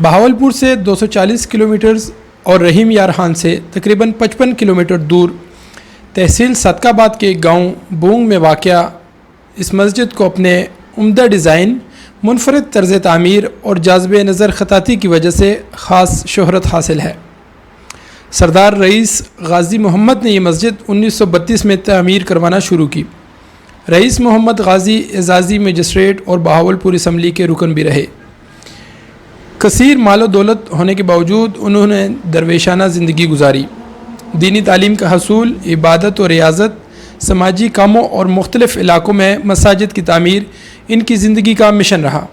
بہاولپور سے 240 کلومیٹرز اور رحیم یار خان سے تقریباً 55 کلومیٹر دور تحصیل صدقہ آباد کے گاؤں بونگ میں واقع اس مسجد کو اپنے عمدہ ڈیزائن، منفرد طرز تعمیر اور جاذب نظر خطاطی کی وجہ سے خاص شہرت حاصل ہے۔ سردار رئیس غازی محمد نے یہ مسجد 1932 میں تعمیر کروانا شروع کی۔ رئیس محمد غازی اعزازی مجسٹریٹ اور بہاولپور اسمبلی کے رکن بھی رہے۔ کثیر مال و دولت ہونے کے باوجود انہوں نے درویشانہ زندگی گزاری۔ دینی تعلیم کا حصول، عبادت و ریاضت، سماجی کاموں اور مختلف علاقوں میں مساجد کی تعمیر ان کی زندگی کا مشن رہا۔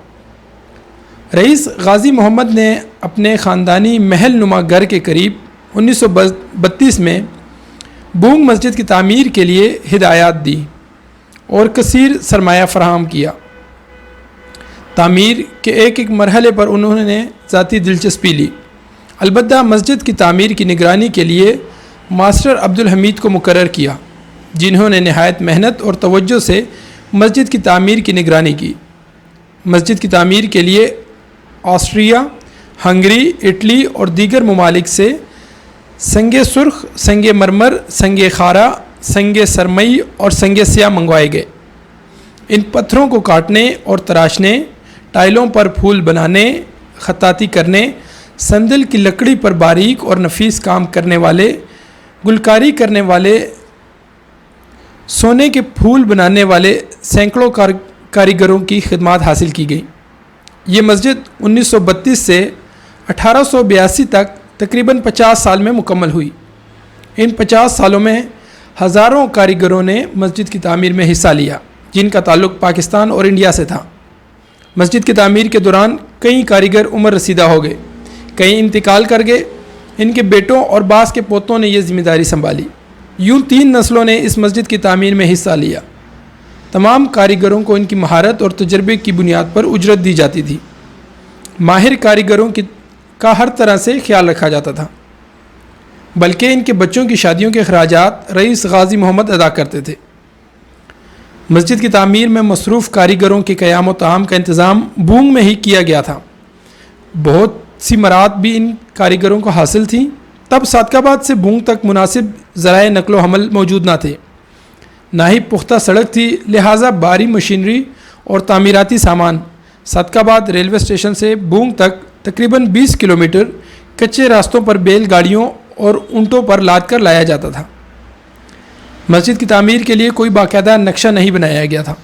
رئیس غازی محمد نے اپنے خاندانی محل نما گھر کے قریب 1932 میں بونگ مسجد کی تعمیر کے لیے ہدایات دی اور کثیر سرمایہ فراہم کیا۔ تعمیر کے ایک ایک مرحلے پر انہوں نے ذاتی دلچسپی لی۔ البتہ مسجد کی تعمیر کی نگرانی کے لیے ماسٹر عبدالحمید کو مقرر کیا، جنہوں نے نہایت محنت اور توجہ سے مسجد کی تعمیر کی نگرانی کی۔ مسجد کی تعمیر کے لیے آسٹریا، ہنگری، اٹلی اور دیگر ممالک سے سنگ سرخ، سنگ مرمر، سنگ خارا، سنگ سرمئی اور سنگ سیاہ منگوائے گئے۔ ان پتھروں کو کاٹنے اور تراشنے، ٹائلوں پر پھول بنانے، خطاطی کرنے، سندل کی لکڑی پر باریک اور نفیس کام کرنے والے، گلکاری کرنے والے، سونے کے پھول بنانے والے سینکڑوں کاریگروں کی خدمات حاصل کی گئی۔ یہ مسجد 1932 سے 1882 تک تقریباً 50 سال میں مکمل ہوئی۔ ان 50 سالوں میں ہزاروں کاریگروں نے مسجد کی تعمیر میں حصہ لیا، جن کا تعلق پاکستان اور انڈیا سے تھا۔ مسجد کی تعمیر کے دوران کئی کاریگر عمر رسیدہ ہو گئے، کئی انتقال کر گئے۔ ان کے بیٹوں اور بعض کے پوتوں نے یہ ذمہ داری سنبھالی۔ یوں 3 نسلوں نے اس مسجد کی تعمیر میں حصہ لیا۔ تمام کاریگروں کو ان کی مہارت اور تجربے کی بنیاد پر اجرت دی جاتی تھی۔ ماہر کاریگروں کا ہر طرح سے خیال رکھا جاتا تھا، بلکہ ان کے بچوں کی شادیوں کے اخراجات رئیس غازی محمد ادا کرتے تھے۔ مسجد کی تعمیر میں مصروف کاریگروں کے قیام و طعام کا انتظام بونگ میں ہی کیا گیا تھا۔ بہت سی مراعات بھی ان کاریگروں کو حاصل تھیں۔ تب صدقہ آباد سے بونگ تک مناسب ذرائع نقل و حمل موجود نہ تھے، نہ ہی پختہ سڑک تھی، لہٰذا بھاری مشینری اور تعمیراتی سامان صدقہ آباد ریلوے اسٹیشن سے بونگ تک تقریباً 20 کلومیٹر کچے راستوں پر بیل گاڑیوں اور اونٹوں پر لاد کر لایا جاتا تھا۔ مسجد کی تعمیر کے لیے کوئی باقاعدہ نقشہ نہیں بنایا گیا تھا۔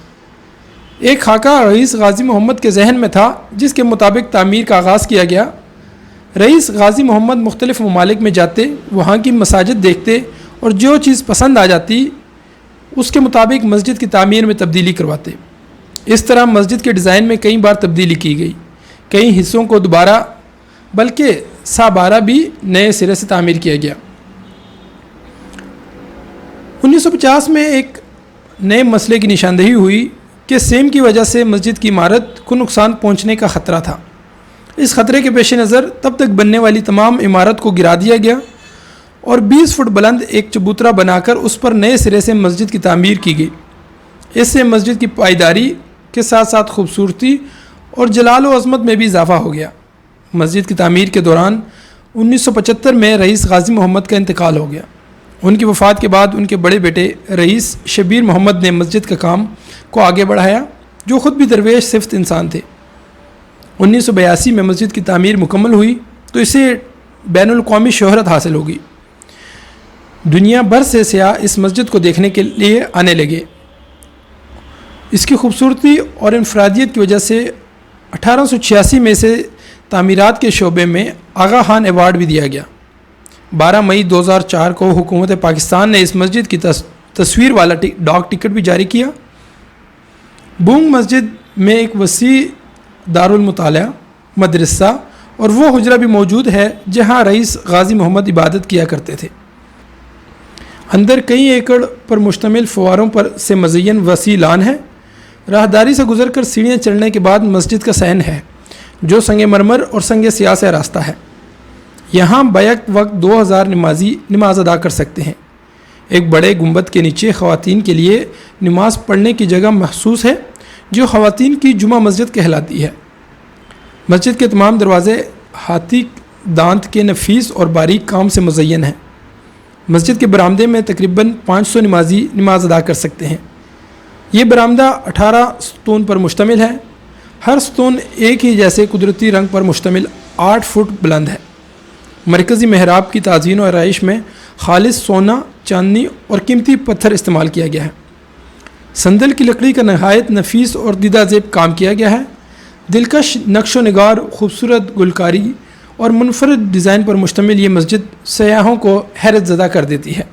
ایک خاکہ رئیس غازی محمد کے ذہن میں تھا، جس کے مطابق تعمیر کا آغاز کیا گیا۔ رئیس غازی محمد مختلف ممالک میں جاتے، وہاں کی مساجد دیکھتے اور جو چیز پسند آ جاتی اس کے مطابق مسجد کی تعمیر میں تبدیلی کرواتے۔ اس طرح مسجد کے ڈیزائن میں کئی بار تبدیلی کی گئی، کئی حصوں کو دوبارہ بلکہ سابارہ بھی نئے سرے سے تعمیر کیا گیا۔ 1950 میں ایک نئے مسئلے کی نشاندہی ہوئی کہ سیم کی وجہ سے مسجد کی عمارت کو نقصان پہنچنے کا خطرہ تھا۔ اس خطرے کے پیش نظر تب تک بننے والی تمام عمارت کو گرا دیا گیا اور 20 فٹ بلند ایک چبوترا بنا کر اس پر نئے سرے سے مسجد کی تعمیر کی گئی۔ اس سے مسجد کی پائیداری کے ساتھ ساتھ خوبصورتی اور جلال و عظمت میں بھی اضافہ ہو گیا۔ مسجد کی تعمیر کے دوران 1975 میں رئیس غازی محمد کا انتقال ہو گیا۔ ان کی وفات کے بعد ان کے بڑے بیٹے رئیس شبیر محمد نے مسجد کا کام کو آگے بڑھایا، جو خود بھی درویش صفت انسان تھے۔ 1982 میں مسجد کی تعمیر مکمل ہوئی تو اسے بین الاقوامی شہرت حاصل ہوگی۔ دنیا بھر سے سیاح اس مسجد کو دیکھنے کے لیے آنے لگے۔ اس کی خوبصورتی اور انفرادیت کی وجہ سے 1886 میں سے تعمیرات کے شعبے میں آغا خان ایوارڈ بھی دیا گیا۔ 12 مئی 2004 کو حکومت پاکستان نے اس مسجد کی تصویر والا ڈاک ٹکٹ بھی جاری کیا۔ بونگ مسجد میں ایک وسیع دارالمطالعہ، مدرسہ اور وہ حجرہ بھی موجود ہے جہاں رئیس غازی محمد عبادت کیا کرتے تھے۔ اندر کئی ایکڑ پر مشتمل فواروں پر سے مزین وسیع لان ہے۔ راہداری سے گزر کر سیڑھیاں چڑھنے کے بعد مسجد کا صحن ہے، جو سنگ مرمر اور سنگ سیاہ سے راستہ ہے۔ یہاں بیک وقت 2000 نمازی نماز ادا کر سکتے ہیں۔ ایک بڑے گنبد کے نیچے خواتین کے لیے نماز پڑھنے کی جگہ مخصوص ہے، جو خواتین کی جمعہ مسجد کہلاتی ہے۔ مسجد کے تمام دروازے ہاتھی دانت کے نفیس اور باریک کام سے مزین ہے۔ مسجد کے برآمدے میں تقریباً 500 نمازی نماز ادا کر سکتے ہیں۔ یہ برآمدہ 18 ستون پر مشتمل ہے۔ ہر ستون ایک ہی جیسے قدرتی رنگ پر مشتمل 8 فٹ بلند ہے۔ مرکزی محراب کی تزئین و آرائش میں خالص سونا، چاندنی اور قیمتی پتھر استعمال کیا گیا ہے۔ صندل کی لکڑی کا نہایت نفیس اور دیدہ زیب کام کیا گیا ہے۔ دلکش نقش و نگار، خوبصورت گلکاری اور منفرد ڈیزائن پر مشتمل یہ مسجد سیاحوں کو حیرت زدہ کر دیتی ہے۔